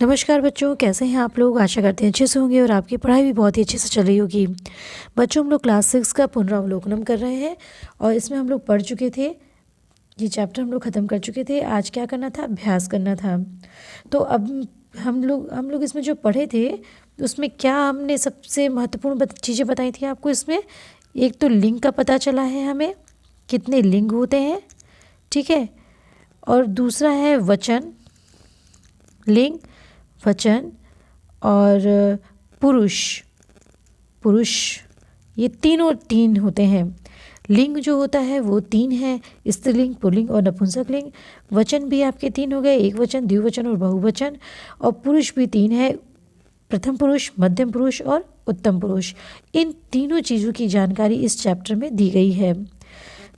नमस्कार बच्चों, कैसे हैं आप लोग। आशा करते हैं अच्छे से होंगे और आपकी पढ़ाई भी बहुत ही अच्छे से चल रही होगी। बच्चों, हम लोग क्लास 6 का पुनरावलोकन कर रहे हैं और इसमें हम लोग पढ़ चुके थे। ये चैप्टर हम लोग ख़त्म कर चुके थे। आज क्या करना था, अभ्यास करना था। तो अब हम लोग इसमें जो पढ़े थे उसमें क्या हमने सबसे महत्वपूर्ण चीज़ें बताई थी आपको। इसमें एक तो लिंग का पता चला है, हमें कितने लिंग होते हैं, ठीक है। और दूसरा है वचन, लिंग, वचन और पुरुष। पुरुष ये तीनों तीन होते हैं। लिंग जो होता है वो तीन है, स्त्रीलिंग, पुल्लिंग और नपुंसक लिंग। वचन भी आपके तीन हो गए, एक वचन, द्विवचन और बहुवचन। और पुरुष भी तीन है, प्रथम पुरुष, मध्यम पुरुष और उत्तम पुरुष। इन तीनों चीज़ों की जानकारी इस चैप्टर में दी गई है,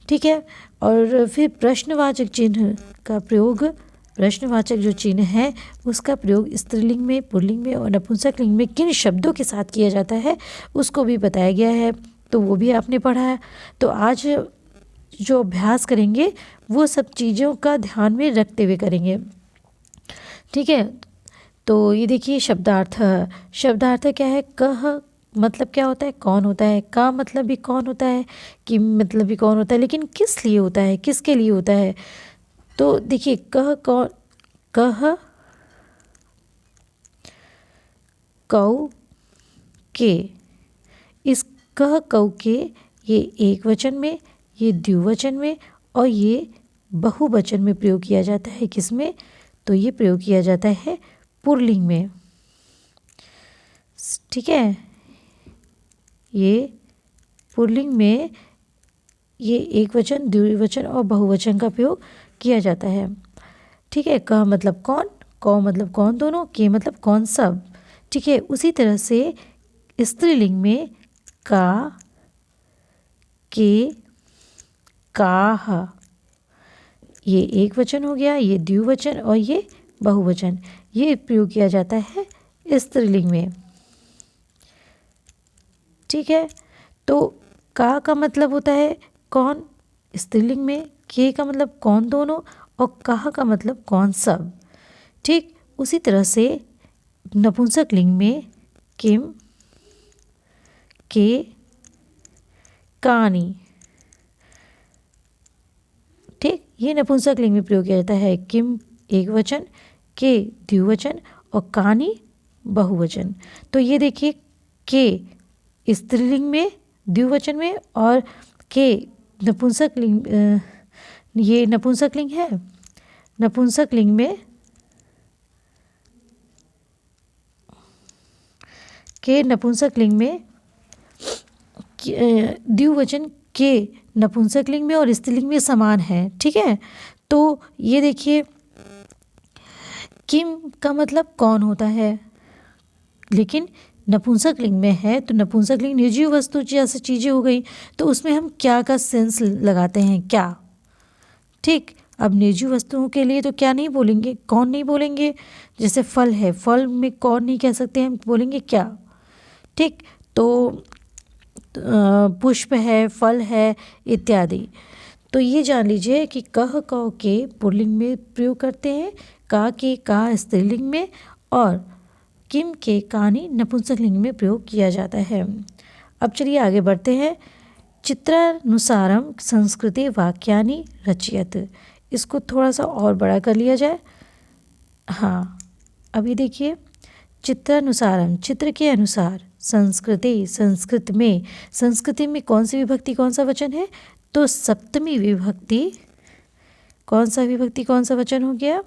ठीक है। और फिर प्रश्नवाचक चिन्ह का प्रयोग, प्रश्नवाचक जो चिन्ह है उसका प्रयोग स्त्रीलिंग में, पुल्लिंग में और नपुंसक लिंग में किन शब्दों के साथ किया जाता है उसको भी बताया गया है, तो वो भी आपने पढ़ा है। तो आज जो अभ्यास करेंगे वो सब चीज़ों का ध्यान में रखते हुए करेंगे, ठीक है। तो ये देखिए शब्दार्थ। शब्दार्थ क्या है, कह मतलब क्या होता है, कौन होता है। का मतलब भी कौन होता है, कि मतलब भी कौन होता है, लेकिन किस लिए होता है, किसके लिए होता है। तो देखिए कह कौन, कह कौ के, इस कह कौ के ये एक वचन में, ये द्विवचन में और ये बहुवचन में प्रयोग किया जाता है। किसमें, तो ये प्रयोग किया जाता है पुल्लिंग में, ठीक है। ये पुल्लिंग में ये एक वचन, द्विवचन और बहुवचन का प्रयोग किया जाता है, ठीक है। कह मतलब कौन, कौ मतलब कौन दोनों, के मतलब कौन सब, ठीक है। उसी तरह से स्त्रीलिंग में का, के, काह, ये एक वचन हो गया, ये द्विवचन और ये बहुवचन, ये प्रयोग किया जाता है स्त्रीलिंग में, ठीक है। तो का मतलब होता है कौन स्त्रीलिंग में, के का मतलब कौन दोनों और कहा का मतलब कौन सब, ठीक। उसी तरह से नपुंसक लिंग में किम, के, कानी, ठीक। ये नपुंसक लिंग में प्रयोग किया जाता है। किम एक वचन, के द्विवचन और कानी बहुवचन। तो ये देखिए के स्त्रीलिंग में, द्विवचन में और के नपुंसक लिंग, ये नपुंसक लिंग है। नपुंसक लिंग में के नपुंसक लिंग में द्विवचन के नपुंसक लिंग में और स्त्रीलिंग में समान है, ठीक है। तो ये देखिए किम का मतलब कौन होता है, लेकिन नपुंसक लिंग में है तो नपुंसक लिंग निर्जीव वस्तु जैसी चीज़ें हो गई, तो उसमें हम क्या का सेंस लगाते हैं, क्या, ठीक। अब निर्जीव वस्तुओं के लिए तो क्या नहीं बोलेंगे, कौन नहीं बोलेंगे। जैसे फल है, फल में कौन नहीं कह सकते, हम बोलेंगे क्या, ठीक। तो पुष्प है, फल है इत्यादि। तो ये जान लीजिए कि कह कौ के पुल्लिंग में प्रयोग करते हैं, का के का स्त्रीलिंग में और किम के कानी नपुंसक लिंग में प्रयोग किया जाता है। अब चलिए आगे बढ़ते हैं। चित्रानुसारम संस्कृते वाक्यानि रचयत, इसको थोड़ा सा और बड़ा कर लिया जाए। हाँ, अभी देखिए चित्रानुसारम, चित्र के अनुसार, संस्कृति संस्कृत में, संस्कृति में कौन सी विभक्ति कौन सा वचन है, तो सप्तमी विभक्ति, कौन सा विभक्ति कौन सा वचन हो गया,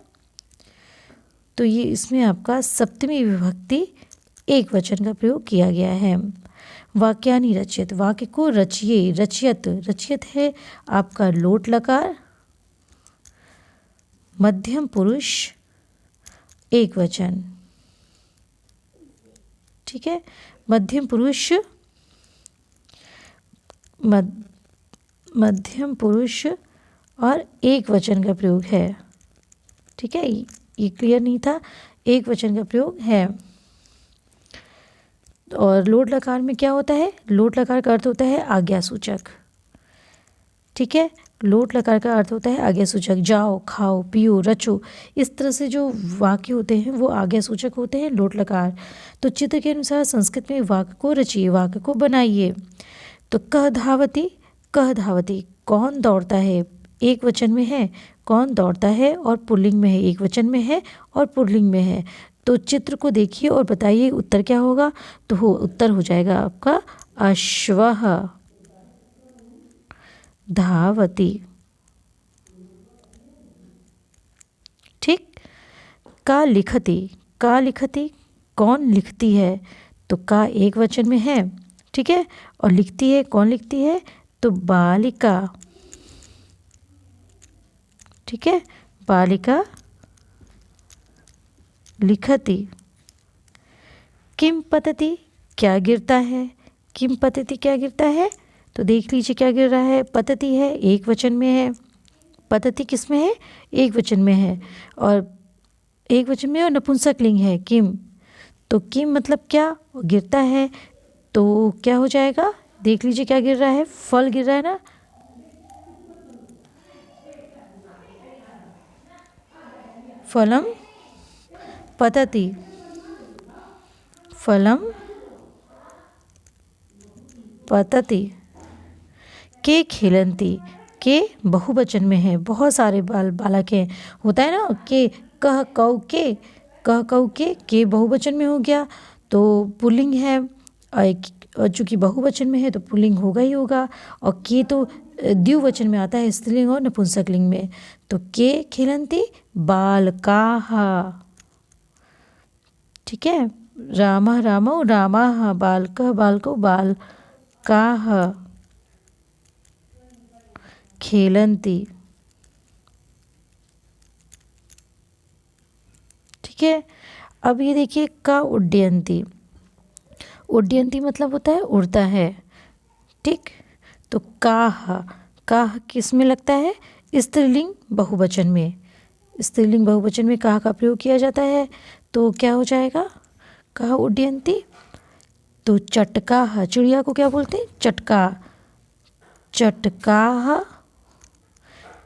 तो ये इसमें आपका सप्तमी विभक्ति एक वचन का प्रयोग किया गया है। वाक्यानि रचयत, वाक्य को रचिए, रचयत, रचयत है आपका लोट लकार, मध्यम पुरुष एक वचन, ठीक है। मध्यम पुरुष, मध्यम पुरुष और एक वचन का प्रयोग है, ठीक है। ये क्लियर नहीं था, एक वचन का प्रयोग है। और लोट लकार में क्या होता है, लोट लकार का अर्थ होता है आज्ञा सूचक, ठीक है। लोट लकार का अर्थ होता है आज्ञा सूचक। जाओ, खाओ, पियो, रचो, इस तरह से जो वाक्य होते हैं वो आज्ञा सूचक होते हैं, लोट लकार। तो चित्र के अनुसार संस्कृत में वाक्य को रचिए, वाक्य को बनाइए। तो कह धावती, कह धावती, कौन दौड़ता है, एक वचन में है, कौन दौड़ता है, और पुल्लिंग में है, एक वचन में है और पुल्लिंग में है। तो चित्र को देखिए और बताइए उत्तर क्या होगा। तो उत्तर हो जाएगा आपका अश्वः धावती। ठीक। का लिखती, का लिखती, कौन लिखती है, तो का एक वचन में है, ठीक है, और लिखती है, कौन लिखती है, तो बालिका, ठीक है, बालिका लिखती। किम पतति, क्या गिरता है, किम पतति, क्या गिरता है, तो देख लीजिए क्या गिर रहा है, पतति है, एक वचन में है, पतति किस में है, एक वचन में है, और एक वचन में और नपुंसकलिंग है किम। तो किम मतलब क्या, गिरता है, तो क्या हो जाएगा, देख लीजिए क्या गिर रहा है, फल गिर रहा है ना, फलम पतति, फलम पतति। के खेलंती, के बहुवचन में है, बहुत सारे बालक हैं, होता है ना, के कह कौ के, कह कौ के बहुवचन में हो गया तो पुल्लिंग है, और चूँकि बहुवचन में है तो पुल्लिंग होगा ही होगा, और के तो द्विवचन में आता है, स्त्रीलिंग और नपुंसकलिंग में। तो के खेलंती बालकाः, ठीक है, रामः रामौ रामाः, बालकः बालकौ बालकाः खेलंती, ठीक है। अब ये देखिए का उड्डयंती, उड्डयंती मतलब होता है उड़ता है, ठीक। तो काह, काह किस में लगता है, स्त्रीलिंग बहुवचन में, स्त्रीलिंग बहुवचन में काह का प्रयोग किया जाता है, तो क्या हो जाएगा, काह उड्डयंती। तो चटकाह, चिड़िया को क्या बोलते हैं, चटका, चटकाह,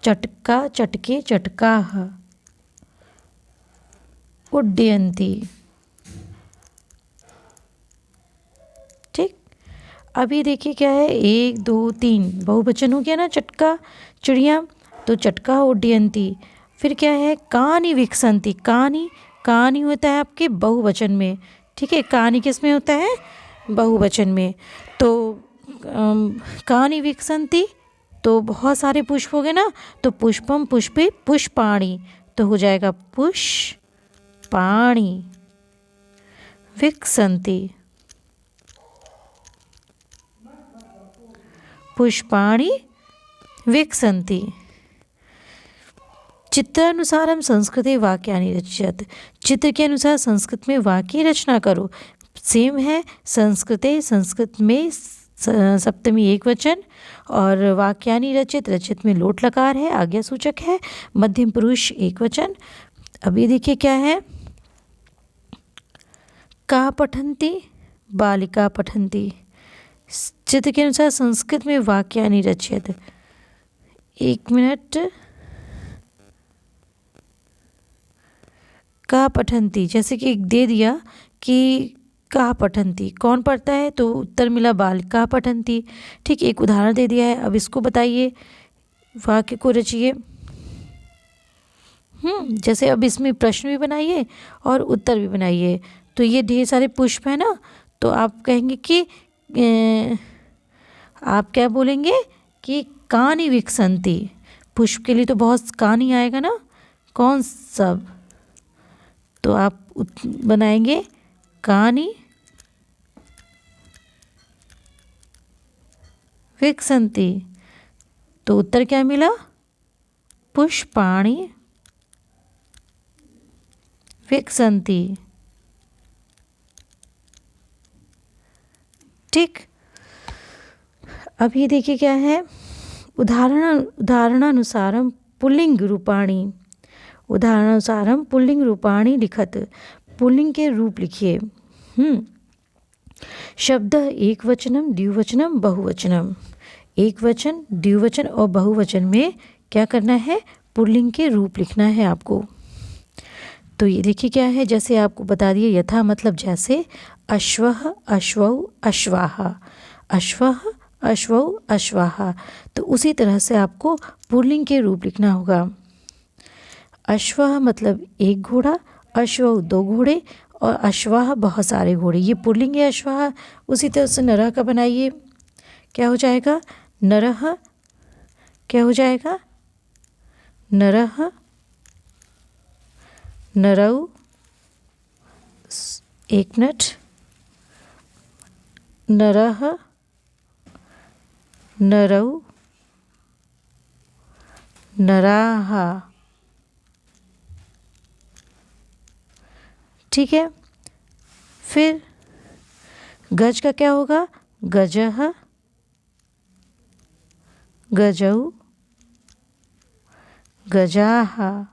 चटका, चटके, चटकाह उड्डयंती, ठीक। अभी देखिए क्या है, 1 2 3 बहुवचन हो गया ना, चटका चिड़िया, तो चटका उड्डयंती। फिर क्या है, कानी विकसंती, कानी, कानी होता है आपके बहुवचन में, ठीक है, कानी किस में होता है, बहुवचन में। तो कानी विकसंती, तो बहुत सारे पुष्प हो गए ना, तो पुष्पम पुष्पे पुष्पाणि, तो हो जाएगा पुष्पाणि विकसंती, पुष्पाणि विकसंती। चित्रानुसारम संस्कृते वाक्यानि रचयत, चित्र के अनुसार संस्कृत में वाक्य रचना करो। सेम है, संस्कृते, संस्कृत में सप्तमी एक वचन, और वाक्यानि रचित, रचित में लोट लकार है, आज्ञा सूचक है, मध्यम पुरुष एक वचन। अब ये देखिए क्या है, का पठन्ति, बालिका पठन्ति। चित्र के अनुसार संस्कृत में वाक्यानि रचयत, एक मिनट, का पठन्ति, जैसे कि दे दिया कि का पठन्ति, कौन पढ़ता है, तो उत्तर मिला बालिका पठन्ति, ठीक। एक उदाहरण दे दिया है, अब इसको बताइए, वाक्य को रचिए। जैसे अब इसमें प्रश्न भी बनाइए और उत्तर भी बनाइए। तो ये ढेर सारे पुष्प है ना, तो आप कहेंगे कि आप क्या बोलेंगे कि कानि विकसंती, पुष्प के लिए तो बहुत कानि आएगा ना, कौन सब, तो आप बनाएंगे कानि विकसंती, तो उत्तर क्या मिला, पुष्पाणि विकसंती, ठीक। अब ये देखिए क्या है, उदाहरणानुसारम पुल्लिंग रूपाणि, उदाहरणानुसारम पुल्लिंग रूपाणि लिखत, पुल्लिंग के रूप लिखिए। शब्द एक वचनम, द्विवचनम, बहुवचनम, एक वचन, द्विवचन और बहुवचन में क्या करना है, पुल्लिंग के रूप लिखना है आपको। तो ये देखिए क्या है, जैसे आपको बता दिए यथा मतलब जैसे, अश्वः अश्वौ अश्वाः, अश्वः अश्वौ अश्वाः, तो उसी तरह से आपको पुल्लिंग के रूप लिखना होगा। अश्वः मतलब एक घोड़ा, अश्वौ दो घोड़े और अश्वाः बहुत सारे घोड़े, ये पुल्लिंग है अश्वाः। उसी तरह से नरः का बनाइए, क्या हो जाएगा, नरः, क्या हो जाएगा, नरः, नरौ, एक मिनट, नरः, नरौ, नराः, ठीक है। फिर गज का क्या होगा, गजः, गजौ, गजाः।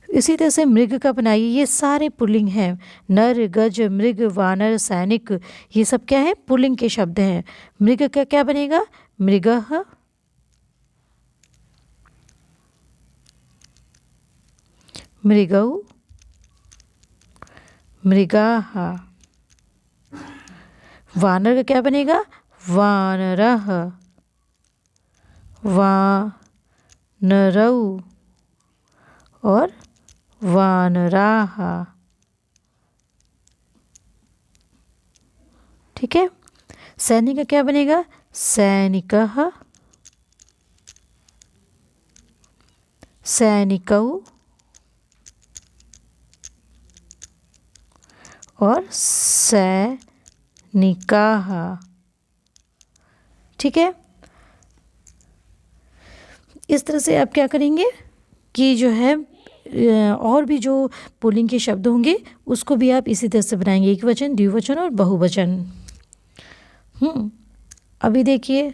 इसी तरह से मृग का बनाइए, ये सारे पुल्लिंग हैं, नर, गज, मृग, वानर, सैनिक, ये सब क्या है, पुल्लिंग के शब्द हैं। मृग का क्या बनेगा, मृगः, मृगौ, मृगाः। वानर का क्या बनेगा, वानरः, वानरौ और वानराः, ठीक है। सैनिक का क्या बनेगा, सैनिकः, सैनिकौ और सैनिकाः, ठीक है। इस तरह से आप क्या करेंगे कि जो है और भी जो पुल्लिंग के शब्द होंगे उसको भी आप इसी तरह से बनाएंगे, एक वचन, द्विवचन और बहुवचन। अभी देखिए